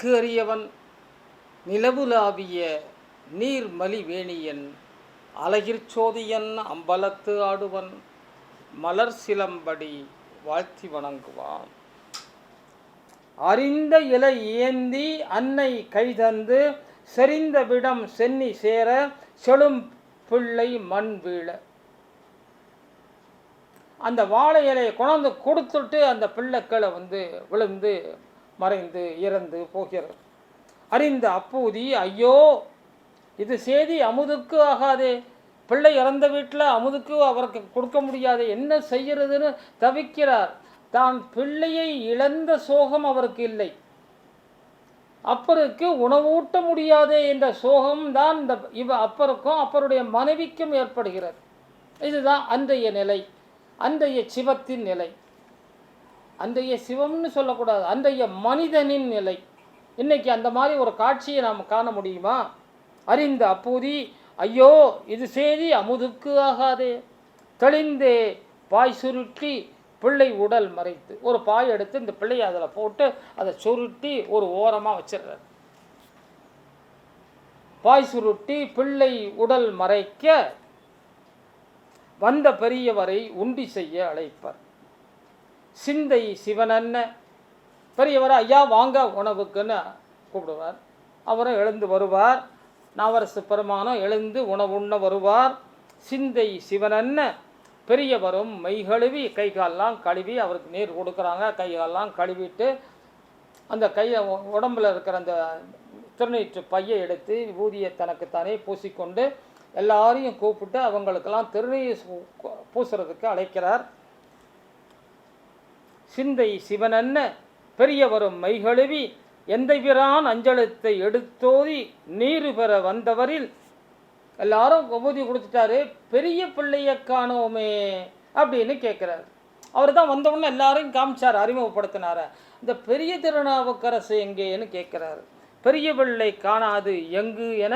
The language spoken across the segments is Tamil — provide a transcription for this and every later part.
அழகு அறியவன் நிலவுலாவிய நீர்மலி வேணியன் அழகிற் அம்பலத்து ஆடுவன் மலர் சிலம்படி வாழ்த்தி வணங்குவான். அறிந்த இலை ஏந்தி அன்னை கைதந்து செறிந்த விடம் சென்னி சேர செழும் பிள்ளை மண் வீழ. அந்த வாழை இலையை கொண்டாந்து கொடுத்துட்டு அந்த பிள்ளைக்களை விழுந்து மறைந்து இறந்து போகிறது. அறிந்த அப்பூதி, ஐயோ இது செய்தி அமுதுக்கு ஆகாதே, பிள்ளை இறந்த வீட்டில் அமுதுக்கு அவருக்கு கொடுக்க முடியாது, என்ன செய்கிறதுன்னு தவிக்கிறார். தான் பிள்ளையை இழந்த சோகம் அவருக்கு இல்லை, அப்பருக்கு உணவூட்ட முடியாதே என்ற சோகம்தான் இந்த அப்பருக்கும் அப்பருடைய மனைவிக்கும் ஏற்படுகிறது. இதுதான் அன்றைய நிலை, அன்றைய சிவத்தின் நிலை. அன்றைய சிவம்னு சொல்லக்கூடாது, அன்றைய மனிதனின் நிலை. இன்னைக்கு அந்த மாதிரி ஒரு காட்சியை நாம் காண முடியுமா? அறிந்த அப்பூதி, ஐயோ இது செய்தி அமுதுக்கு ஆகாதே, தெளிந்தே பாய் சுருட்டி பிள்ளை உடல் மறைத்து, ஒரு பாய் எடுத்து இந்த பிள்ளையை அதில் போட்டு அதை சுருட்டி ஒரு ஓரமாக வச்சிடுறார். பாய் சுருட்டி பிள்ளை உடல் மறைக்க வந்த பெரியவரை உண்டி செய்ய அழைப்பார். சிந்தை சிவனன்ன பெரியவரை ஐயா வாங்க உணவுக்குன்னு கூப்பிடுவார். அவரும் எழுந்து வருவார். நாவரசு பெருமானம் எழுந்து உணவுண்ண வருவார். சிந்தை சிவனன்ன பெரியவரும் மெய் கழுவி கை காலெலாம் கழுவி அவருக்கு நீர் கொடுக்குறாங்க. கை காலெலாம் கழுவிட்டு அந்த கையை உடம்பில் இருக்கிற அந்த திருநீற்று பையை எடுத்து ஊதியை தனக்குத்தானே பூசிக்கொண்டு எல்லாரையும் கூப்பிட்டு அவங்களுக்கெல்லாம் திருநீர் பூசுறதுக்கு அழைக்கிறார். சிந்தை சிவனன்ன பெரியவரும் மைகழுவி எந்தை பிரான் அஞ்சலத்தை எடுத்தோதி நீரு பெற வந்தவரில் எல்லாரும் விபூதி கொடுத்துட்டாரு, பெரிய பிள்ளைய காணோமே அப்படின்னு கேட்குறாரு. அவர் தான் வந்தவுடனே எல்லாரையும் காமிச்சார், அறிமுகப்படுத்தினார். இந்த பெரிய திருநாவுக்கரசு எங்கேன்னு கேட்குறாரு. பெரிய பிள்ளை காணாது எங்கு என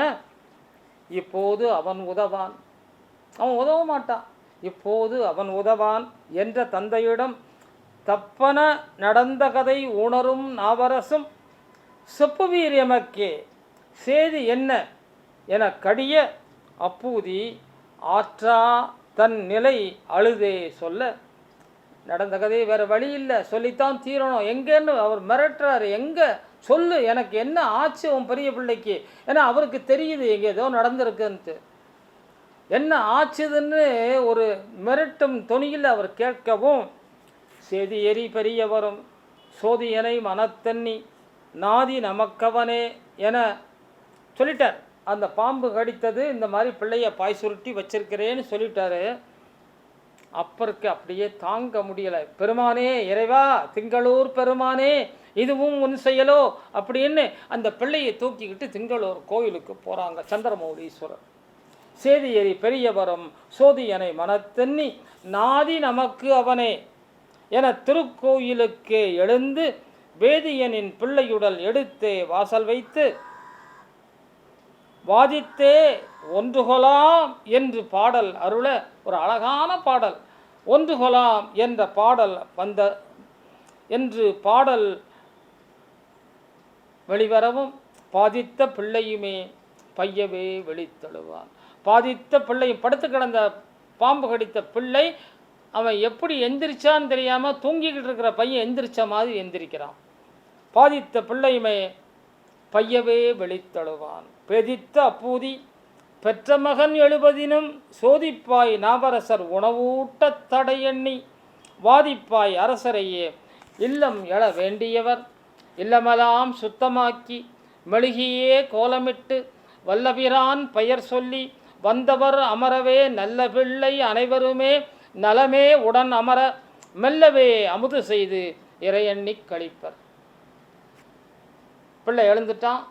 இப்போது அவன் உதவான். அவன் உதவ மாட்டான், இப்போது அவன் உதவான் என்ற தந்தையிடம் தப்பன நடந்த கதை உணரும் நாவரசும் செப்புவீர் எமக்கே சேதி என்ன என கடிய அப்பூதி ஆற்றா தன் நிலை அழுதே சொல்ல, நடந்த கதை வேறு வழி இல்லை, சொல்லித்தான் தீரணும். எங்கேன்னு அவர் மிரட்டுறாரு, எங்கே சொல்லு, எனக்கு என்ன ஆச்சு உன் பெரிய பிள்ளைக்கு? ஏன்னா அவருக்கு தெரியுது எங்கே ஏதோ நடந்திருக்குன்ட்டு. என்ன ஆச்சுதுன்னு ஒரு மிரட்டும் தொனியில் அவர் கேட்கவும், சேதி எரி பெரிய வரும் சோதியனை மனத்தண்ணி நாதி நமக்கவனே என சொல்லிட்டார். அந்த பாம்பு கடித்தது, இந்த மாதிரி பிள்ளைய பாய் சுருட்டி வச்சிருக்கிறேன்னு சொல்லிட்டாரு. அப்பருக்கு அப்படியே தாங்க முடியலை. பெருமானே இறைவா, திங்களூர் பெருமானே, இதுவும் உன் செயலோ அப்படின்னு அந்த பிள்ளையை தூக்கிக்கிட்டு திங்களூர் கோயிலுக்கு போகிறாங்க சந்திரமௌலீஸ்வரர். சேதி எரி பெரியவரும் சோதியனை மனத்தண்ணி நாதி நமக்கு அவனே என திருக்கோயிலுக்கே எழுந்து வேதியனின் பிள்ளையுடல் எடுத்தே வாசல் வைத்து வாதித்தே ஒன்றுகொலாம் என்று பாடல் அருள, ஒரு அழகான பாடல். ஒன்றுகொலாம் என்ற பாடல் வந்த என்று பாடல் வெளிவரவும் பாதித்த பிள்ளையுமே பையவே வெளித்தழுவான். பாதித்த பிள்ளையும் படுத்து கிடந்த பாம்பு கடித்த பிள்ளை அவன் எப்படி எந்திரிச்சான்னு தெரியாமல் தூங்கிக்கிட்டு இருக்கிற பையன் எந்திரிச்ச மாதிரி எந்திரிக்கிறான். பாதித்த பிள்ளையுமே பையவே வெளித்தழுவான். பெதித்த அப்பூதி பெற்ற மகன் எழுபதினும் சோதிப்பாய் நாவரசர் உணவூட்ட தடையண்ணி வாதிப்பாய் அரசரையே இல்லம் எழ வேண்டியவர் இல்லமெல்லாம் சுத்தமாக்கி மெழுகியே கோலமிட்டு வல்லபிரான் பெயர் சொல்லி வந்தவர் அமரவே நல்ல பிள்ளை அனைவருமே நலமே உடன் அமர மெல்லவே அமுது செய்து இறையண்ணி கழிப்பர். பிள்ளை எழுந்துட்டான்.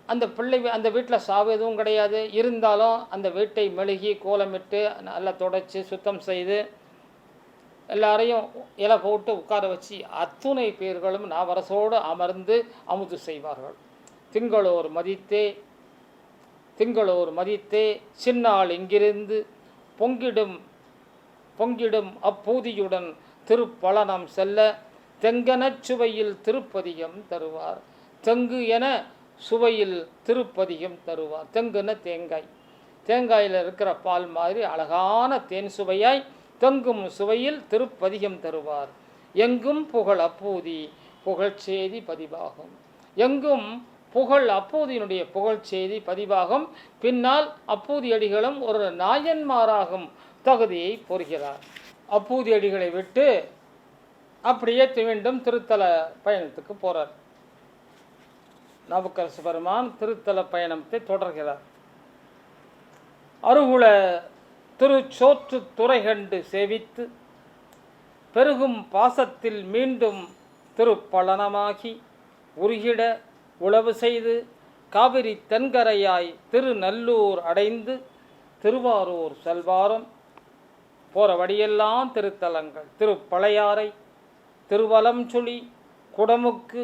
அந்த பிள்ளை அந்த வீட்டில் சாவு எதுவும் கிடையாது. இருந்தாலும் அந்த வீட்டை மெழுகி கோலமிட்டு நல்லா தொடச்சி சுத்தம் செய்து எல்லாரையும் இலை போட்டு உட்கார வச்சு அத்துணை பேர்களும் நாவரசோடு அமர்ந்து அமுது செய்வார்கள். திங்களோர் மதித்தே சின்னாள் இங்கிருந்து பொங்கிடும் அப்பூதியுடன் திருப்பழனம் செல்ல தெங்கனச் சுவையில் திருப்பதியம் தருவார். தெங்கு என சுவையில் திருப்பதிகம் தருவார். தெங்குன தேங்காய், தேங்காயில் இருக்கிற பால் மாதிரி அழகான தேன் சுவையாய் தெங்கும் சுவையில் திருப்பதிகம் தருவார். எங்கும் புகழ் அப்பூதி புகழ்ச்செய்தி பதிவாகும். எங்கும் புகழ் அப்பூதியினுடைய புகழ்ச்செய்தி பதிவாகும். பின்னால் அப்பூதியடிகளும் ஒரு நாயன்மாராகும் தகுதியை பொறுகிறார். அப்பூதியடிகளை விட்டு அப்படியே மீண்டும் திருத்தல பயணத்துக்கு போகிறார். நாவுக்கரசு பெருமான் திருத்தல பயணத்தை தொடர்கிறார். அருகுல திருச்சோற்று துறை கண்டு சேவித்து பெருகும் பாசத்தில் மீண்டும் திருப்பழனமாகி உருகிட உழவு செய்து காவிரி தென்கரையாய் திருநல்லூர் அடைந்து திருவாரூர் செல்வாரம். போகிற வழியெல்லாம் திருத்தலங்கள். திருப்பழையாறை, திருவலம்சுழி, குடமுக்கு,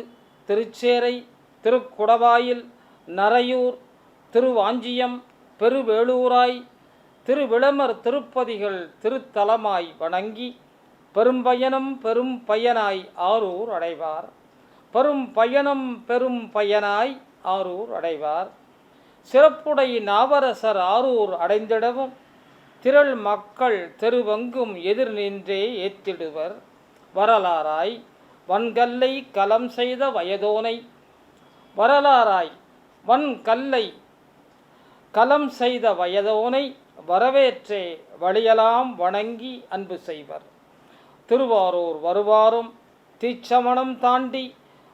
திருச்சேரை, திருக்குடவாயில், நரையூர், திருவாஞ்சியம், பெருவேளூராய், திருவிளமர் திருப்பதிகள் திருத்தலமாய் வணங்கி பெரும்பயணம் பெரும் பயனாய் ஆரூர் அடைவார். பெரும் பயனாய் ஆரூர் அடைவார். சிறப்புடை நாவரசர் ஆரூர் அடைந்திடவும் திரள் மக்கள் தெருவெங்கும் எதிர் நின்றே ஏத்திடுவர். வரலாறாய் வன்கல்லை கலம் செய்த வயதோனை, வரலாறாய் வன்கல்லை கலம் செய்த வயதோனை வரவேற்றே வழியலாம் வணங்கி அன்பு செய்வர். திருவாரூர் வருவாரும் தீச்சமணம் தாண்டி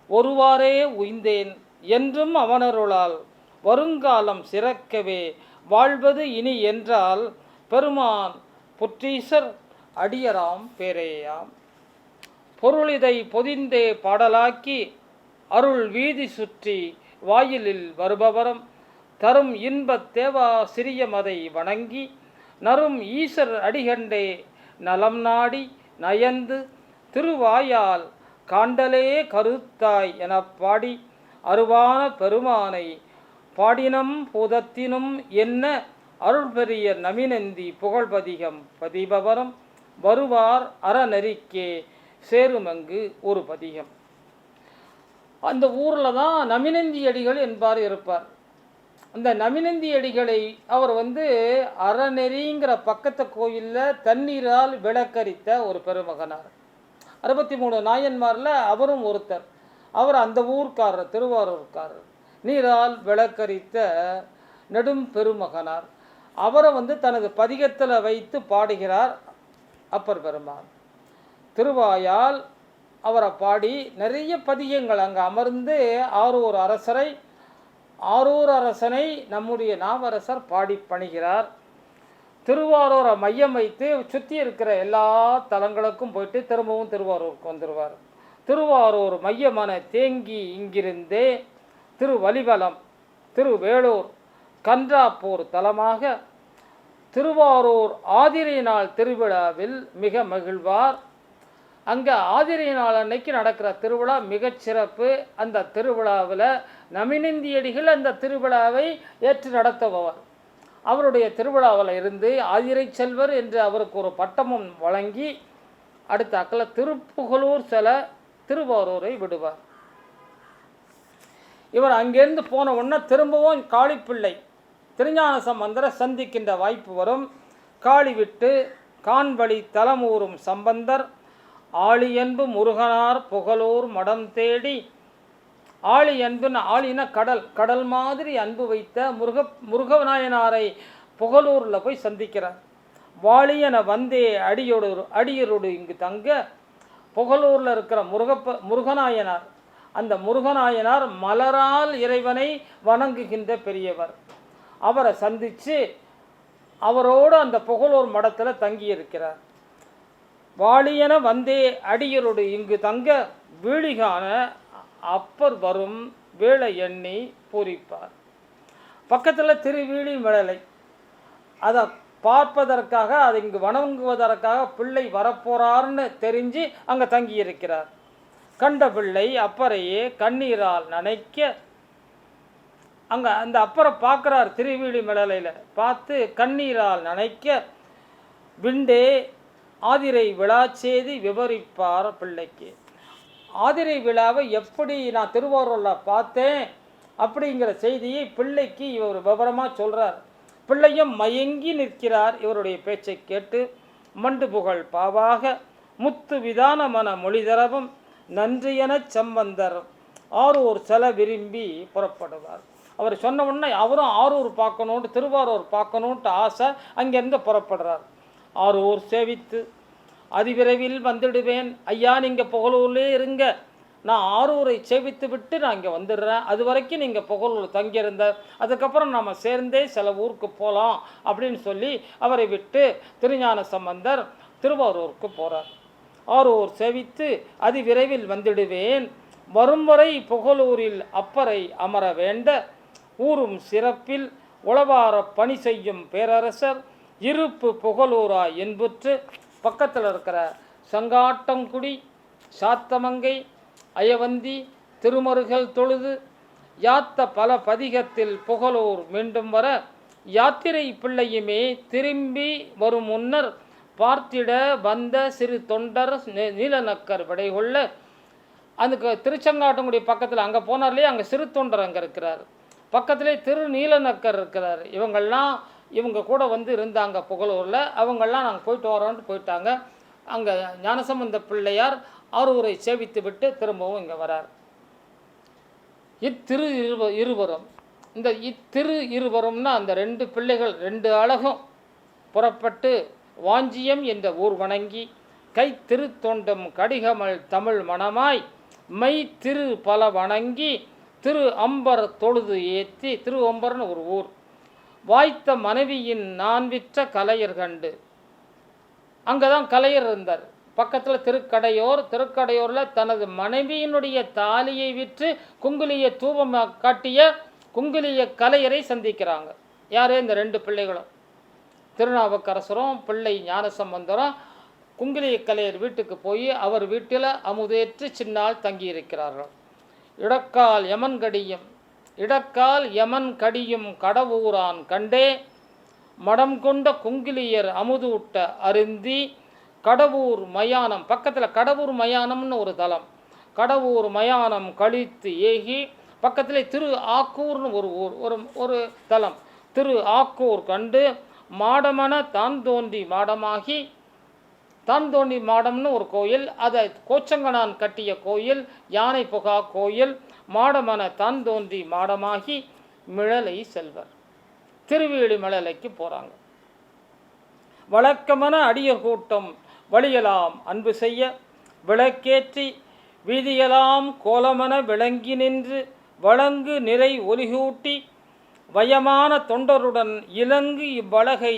ஒருவாறே உய்ந்தேன் என்றும் அவனருளால் வருங்காலம் சிறக்கவே வாழ்வது இனி என்றால் பெருமான் புற்றீசர் அடியராம் பேரேயாம். பொருளிதை பொதிந்தே பாடலாக்கி அருள் வீதி சுற்றி வாயிலில் வருபவரம் தரும் இன்பத் தேவா சிறியமதை வணங்கி நரும் ஈசர் அடிகண்டே நலம் நாடி நயந்து திருவாயால் காண்டலே கருத்தாய் என பாடி அருவான பெருமானை பாடினம் பூதத்தினும் என்ன அருள் பெரிய நமினந்தி புகழ்பதிகம் பதிபவரம் வருவார் அறநெறிக்கே சேருமங்கு ஒரு பதிகம். அந்த ஊரில் தான் நமினந்தி அடிகள் என்பார் இருப்பார். அந்த நமினந்தி அடிகளை அவர் அறநெறிங்கிற பக்கத்து கோயிலில் தண்ணீரால் விளக்கரித்த ஒரு பெருமகனார். 63 நாயன்மாரில் அவரும் ஒருத்தர். அவர் அந்த ஊர்க்காரர், திருவாரூர்காரர், நீரால் விளக்கரித்த நெடும் பெருமகனார். அவரை தனது பதிகத்தில் வைத்து பாடுகிறார் அப்பர் பெருமான். திருவாயால் அவரை பாடி நிறைய பதிகங்கள் அங்கே அமர்ந்து ஆரூர் அரசனை நம்முடைய நாவரசர் பாடி பணிகிறார். திருவாரூரை மையம் வைத்து சுற்றி இருக்கிற எல்லா தலங்களுக்கும் போயிட்டு திரும்பவும் திருவாரூருக்கு வந்துடுவார். திருவாரூர் மையமான தேங்கி இங்கிருந்தே திருவலிவலம், திருவேளூர், கன்றாப்பூர் தலமாக திருவாரூர் ஆதிரை நாள் திருவிழாவில் மிக மகிழ்வார். அங்கே ஆதிரை நாள் அன்னைக்கு நடக்கிற திருவிழா மிகச்சிறப்பு. அந்த திருவிழாவில் நமினந்தியடிகள் அந்த திருவிழாவை ஏற்று நடத்துபவர். அவருடைய திருவிழாவில் இருந்து ஆதிரை செல்வர் என்று அவருக்கு ஒரு பட்டமும் வழங்கி அடுத்த அக்கில் திருப்புகலூர் செல திருவாரூரை விடுவார். இவர் அங்கேருந்து போன உடனே திரும்பவும் காளிப்பிள்ளை திருஞான சம்பந்தரை சந்திக்கின்ற வாய்ப்பு வரும். காளி விட்டு காண்பழி தலமூரும் சம்பந்தர் ஆளி அன்பு முருகனார் புகழூர் மடம் தேடி. ஆளி அன்புன்னு, ஆளின கடல், கடல் மாதிரி அன்பு வைத்த முருகநாயனாரை புகழூரில் போய் சந்திக்கிறார். வாளியன வந்தே அடியரோடு இங்கு தங்க. புகழூரில் இருக்கிற முருகநாயனார், அந்த முருகநாயனார் மலரால் இறைவனை வணங்குகின்ற பெரியவர். அவரை சந்தித்து அவரோடு அந்த புகழூர் மடத்தில் தங்கியிருக்கிறார். வாளியன வந்தே அடியரோடு இங்கு தங்க வீழிகான அப்பர் வரும் வேளை எண்ணி பூரிப்பார். பக்கத்தில் திருவீழி மழலை, அதை பார்ப்பதற்காக, அதை இங்கு வணங்குவதற்காக பிள்ளை வரப்போறார்னு தெரிஞ்சு அங்கே தங்கியிருக்கிறார். கண்ட பிள்ளை அப்பரையே கண்ணீரால் நனைக்க அங்கே அந்த அப்பரை பார்க்குறார். திருவீழி மழலையில் பார்த்து கண்ணீரால் நனைக்க விண்டே ஆதிரை விழாச்செய்தி விவரிப்பார் பிள்ளைக்கு. ஆதிரை விழாவை எப்படி நான் திருவாரூரில் பார்த்தேன் அப்படிங்கிற செய்தியை பிள்ளைக்கு இவர் விவரமாக சொல்கிறார். பிள்ளையும் மயங்கி நிற்கிறார் இவருடைய பேச்சை கேட்டு. மண்டு புகழ் பாவாக முத்து விதானமன மொழிதரவும் நன்றியெனச் சம்பந்தர் ஆரூர் செல விரும்பி புறப்படுவார். அவர் சொன்ன உடனே அவரும் ஆரூர் பார்க்கணுன்ட்டு, திருவாரூர் பார்க்கணுன்ட்டு ஆசை, அங்கேருந்து புறப்படுறார். ஆரூர் சேவித்து அதிவிரைவில் வந்துடுவேன் ஐயா, நீங்கள் புகழூர்லே இருங்க, நான் ஆரூரை சேவித்து விட்டு நான் இங்கே வந்துடுறேன், அது வரைக்கும் நீங்கள் புகழூர் தங்கியிருந்த, அதுக்கப்புறம் நம்ம சேர்ந்தே சில ஊருக்கு போகலாம் அப்படின்னு சொல்லி அவரை விட்டு திருஞான சம்பந்தர் திருவாரூருக்கு போகிறார். ஆரூர் சேவித்து அதிவிரைவில் வந்துடுவேன், வரும் வரை புகழூரில் அப்பரை அமர வேண்ட ஊரும் சிறப்பில் உளவார பணி செய்யும் பேரரசர் இருப்பு புகழூரா என்புற்று. பக்கத்தில் இருக்கிற சங்காட்டங்குடி, சாத்தமங்கை, அயவந்தி, திருமருகல் தொழுது யாத்த பல பதிகத்தில் புகழூர் மீண்டும் வர யாத்திரை பிள்ளையுமே திரும்பி வரும் முன்னர் பார்த்திட வந்த சிறு தொண்டர் நீலநக்கர் விடை கொள்ள. அதுக்கு திருச்செங்காட்டங்குடி பக்கத்தில் அங்கே போனார் இல்லையா, அங்கே சிறு தொண்டர் அங்கே இருக்கிறார், பக்கத்திலே திரு நீலநக்கர் இருக்கிறார். இவங்க கூட வந்து இருந்தாங்க புகழூரில். அவங்கெல்லாம் நாங்கள் போயிட்டு வரோன்ட்டு போயிட்டாங்க. அங்கே ஞானசம்பந்த பிள்ளையார் ஆரூரை சேவித்து விட்டு திரும்பவும் இங்கே வரார். இத்திரு இருவரும், இந்த இத்திரு இருவரும்னா அந்த ரெண்டு பிள்ளைகள், ரெண்டு அழகும் புறப்பட்டு வாஞ்சியம் என்ற ஊர் வணங்கி கை திரு தோண்டம் கடிகமல் தமிழ் மணமாய் மை திரு பல வணங்கி திரு அம்பர் தொழுது ஏற்றி, திரு அம்பர்னு ஒரு ஊர், வாய்த்த மனைவியின் நான் விற்ற கலையர் கண்டு. அங்கே தான் கலையர் இருந்தார். பக்கத்தில் திருக்கடையூரில் தனது மனைவியினுடைய தாலியை விற்று குங்குலிய தூபம் காட்டிய குங்குலிய கலையரை சந்திக்கிறாங்க. யார்? இந்த ரெண்டு பிள்ளைகளும், திருநாவுக்கரசரும் பிள்ளை ஞானசம்பந்தரும் குங்குலிய கலையர் வீட்டுக்கு போய் அவர் வீட்டில் அமுதேற்று சின்னால் தங்கியிருக்கிறார்கள். இடக்கால் யமன் கடியும் கடவுரான் கண்டே மடம் கொண்ட குங்கிலியர் அமுதூட்ட அருந்தி கடவுர் மயானம், பக்கத்தில் கடவுர் மயானம்னு ஒரு தலம், கடவுர் மயானம் கழித்து ஏகி பக்கத்தில் திரு ஆக்கூர்னு ஒரு ஊர், ஒரு தலம், திரு ஆக்கூர் கண்டு மாடமன தான் தோன்றி மாடமாகி, தான் தோன்றி மாடம்னு ஒரு கோயில், அதை கோச்சங்கனான் கட்டிய கோயில், யானை புகா கோயில், மாடமன தான் தோன்றி மாடமாகி மிழலை செல்வர். திருவேலி மழலைக்கு போகிறாங்க. வழக்கமான அடியர் கூட்டம் வழியலாம் அன்பு செய்ய விளக்கேற்றி வீதியலாம் கோலமன விளங்கி நின்று வழங்கு நிறை ஒலிகூட்டி வயமான தொண்டருடன் இலங்கு இவ்வழகை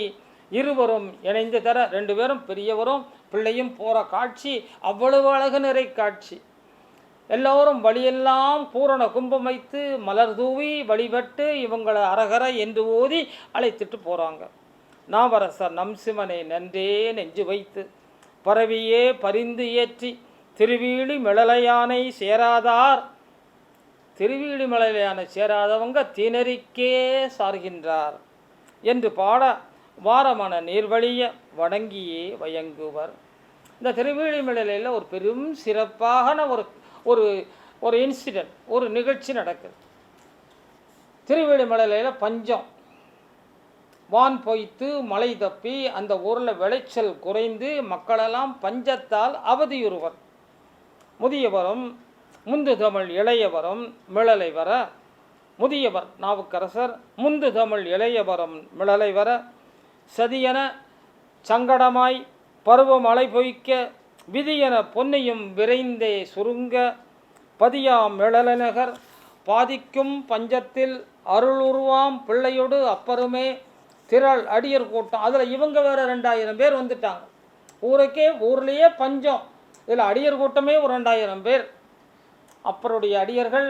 இருவரும் இணைந்து தர. ரெண்டு பேரும் பெரியவரும் பிள்ளையும் போகிற காட்சி அவ்வளவு அழகு நிறை காட்சி. எல்லோரும் வழியெல்லாம் பூரண கும்பம் வைத்து மலர் தூவி வழிபட்டு இவங்களை அரகர என்று ஓதி அழைத்துட்டு போகிறாங்க. நாவரசர் நம்சிமனை நன்றே நெஞ்சு வைத்து பரவியே பரிந்து ஏற்றி திருவீழி மிளலையானை சேராதார், திருவீழி மலையானை சேராதவங்க தீனரிக்கே சார்கின்றார் என்று பாட வாரமான நீர்வழிய வணங்கியே வயங்குவர். இந்த திருவேலிமலையில் ஒரு பெரும் சிறப்பான ஒரு இன்சிடென்ட், ஒரு நிகழ்ச்சி நடக்குது. திருவேலிமலையில் பஞ்சம், வான் பொய்த்து மழை தப்பி அந்த ஊரில் விளைச்சல் குறைந்து மக்களெல்லாம் பஞ்சத்தால் அவதியுறுவர். முதியவரும் முந்து தமிழ் இளையவரும் மிளலை வர, முதியவர் நாவுக்கரசர் முந்து தமிழ் இளையவரும் மிளலை வர சதியென சங்கடமாய் பருவமழை பொய்க்க விதியென பொன்னையும் விரைந்தே சுருங்க பதியாம் மிளலநகர் பாதிக்கும் பஞ்சத்தில் அருளுருவாம் பிள்ளையோடு அப்பருமே திரள் அடியர் கூட்டம். அதில் இவங்க வேறு 2000 பேர் வந்துட்டாங்க. ஊர்லேயே பஞ்சம், இதில் அடியர் கூட்டமே ஒரு 2000 பேர். அப்பருடைய அடியர்கள்,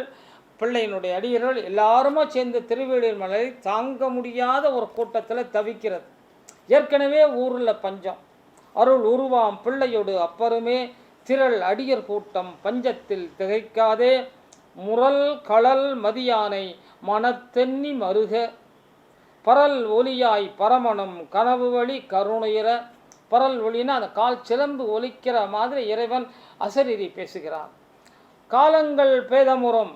பிள்ளையினுடைய அடியர்கள் எல்லாருமா சேர்ந்து திருவேலிமலை தாங்க முடியாத ஒரு கூட்டத்தில் தவிக்கிறது. ஏற்கனவே ஊரில் பஞ்சம், அருள் உருவாம் பிள்ளையோடு அப்பருமே திரள் அடியர் கூட்டம் பஞ்சத்தில் திகைக்காதே முரல் களல் மதியானை மனத்தென்னி மருக பரல் ஒலியாய் பரமணம் கனவு வழி கருணையிற. பரல் ஒலினா அந்த கால் சிலம்பு ஒலிக்கிற மாதிரி இறைவன் அசரீரி பேசுகிறான். காலங்கள் பேதமுறும்,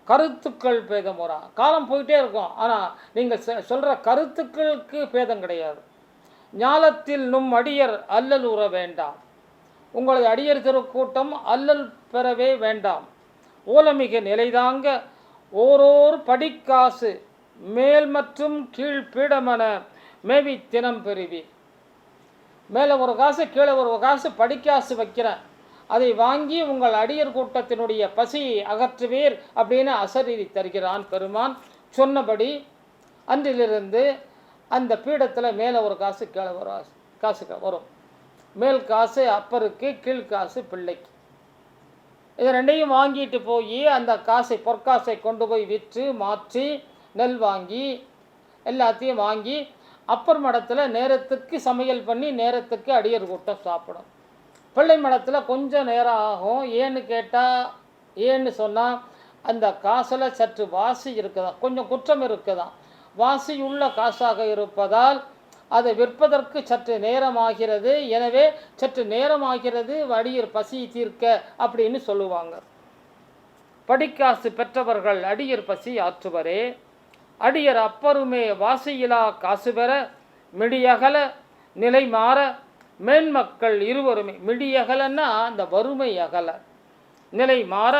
கருத்துக்கள் பேதமுறா. காலம் போயிட்டே இருக்கும், ஆனால் நீங்கள் சொல்கிற கருத்துக்களுக்கு பேதம் கிடையாது. ஞாலத்தில் நும் அடியர் அல்லல் உற வேண்டாம். உங்களது அடியர் திருக்கூட்டம் அல்லல் பெறவே வேண்டாம். ஓலமிக நிலைதாங்க ஓரோர் படிக்காசு மேல் மற்றும் கீழ் பீடமன மேவி தினம் பெறுவி. மேலே ஒரு காசு கீழே ஒரு காசு படிக்காசு வைக்கிறேன், அதை வாங்கி உங்கள் அடியர் கூட்டத்தினுடைய பசியை அகற்றுவீர் அப்படின்னு அசரீரி தருகிறான் பெருமான். சொன்னபடி அன்றிலிருந்து அந்த பீடத்தில் மேலே ஒரு காசு கீழே ஒரு காசு வரும். மேல் காசு அப்பருக்கு, கீழ்காசு பிள்ளைக்கு. இது ரெண்டையும் வாங்கிட்டு போய் அந்த காசை பொற்காசை கொண்டு போய் விற்று மாற்றி நெல் வாங்கி எல்லாத்தையும் வாங்கி அப்பர் மடத்தில் நேரத்துக்கு சமையல் பண்ணி நேரத்துக்கு அடியர் கூட்டம் சாப்பிடும். பிள்ளை மடத்தில் கொஞ்சம் நேரம் ஆகும். ஏன்னு சொன்னால் அந்த காசில் சற்று வாசி இருக்குதான், கொஞ்சம் குற்றம் இருக்குதான். வாசியுள்ள காசாக இருப்பதால் அதை விற்பதற்கு சற்று நேரமாகிறது. எனவே சற்று நேரமாகிறது, அடியர் பசி தீர்க்க அப்படின்னு சொல்லுவாங்க. படிக்காசு பெற்றவர்கள் அடியர் பசி ஆற்றுவரே. அடியர் அப்பருமே வாசியிலா காசு பெற மிடியகல நிலை மாற மேன்மக்கள் இருவருமே. மிடியகலன்னா அந்த வறுமை அகல, நிலை மாற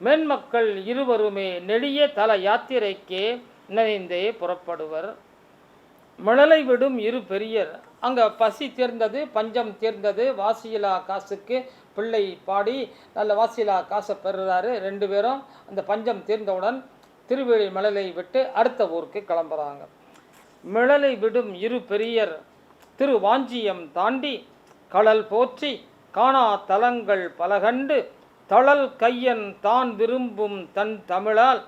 மேன்மக்கள் இருவருமே நெடிய தல யாத்திரைக்கே நினைந்தே புறப்படுவர். மிளலை விடும் இரு பெரியர். அங்கே பசி தீர்ந்தது, பஞ்சம் தீர்ந்தது. வாசியிலா காசுக்கு பிள்ளை பாடி நல்ல வாசியிலா காசை பெறுறாரு. ரெண்டு பேரும் அந்த பஞ்சம் தீர்ந்தவுடன் திருவேலி மிளலை விட்டு அடுத்த ஊருக்கு கிளம்புறாங்க. மிளலை விடும் இரு பெரியர் திருவாஞ்சியம் தாண்டி கடல் போற்றி காணா தலங்கள் பலகண்டு தளல் கையன் தான் விரும்பும் தன் தமிழால்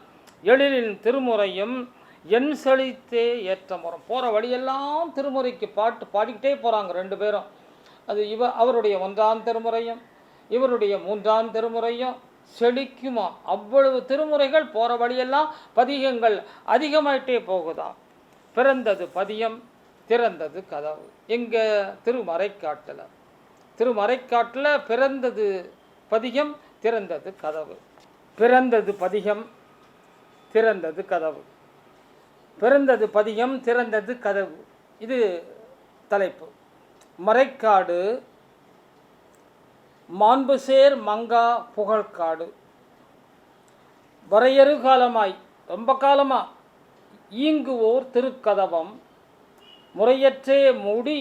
எழிலின் திருமுறையும் என் செழித்தே ஏற்ற முறம். போகிற வழியெல்லாம் திருமுறைக்கு பாட்டு பாடிக்கிட்டே போகிறாங்க ரெண்டு பேரும். அது அவருடைய 1ஆம் திருமுறையும் இவருடைய 3ஆம் திருமுறையும் செழிக்குமா. அவ்வளவு திருமுறைகள் போகிற வழியெல்லாம் பதிகங்கள் அதிகமாயிட்டே போகுதாம். பிறந்தது பதியம், திறந்தது கதவு. எங்கே? திருமறைக்காட்டில். திருமறைக்காட்டில் பிறந்தது பதிகம், திறந்தது கதவு. பிறந்தது பதிகம், திறந்தது கதவு. பிறந்தது பதிகம், திறந்தது கதவு. இது தலைப்பு. மறைக்காடு மாண்புசேர் மங்கா புகழ்காடு. வரையறு காலமாய், ரொம்ப காலமாக ஈங்குவோர் திருக்கதவம் முறையற்றே மூடி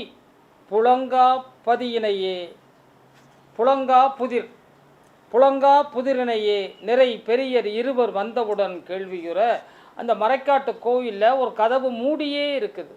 புலங்கா பதியினையே. புலங்கா புதிர், புலங்கா புதிரினையே நிறை பெரியர் இருவர் வந்தவுடன் கேள்வியுற. அந்த மறைக்காட்டு கோயிலில் ஒரு கதவு மூடியே இருக்குது.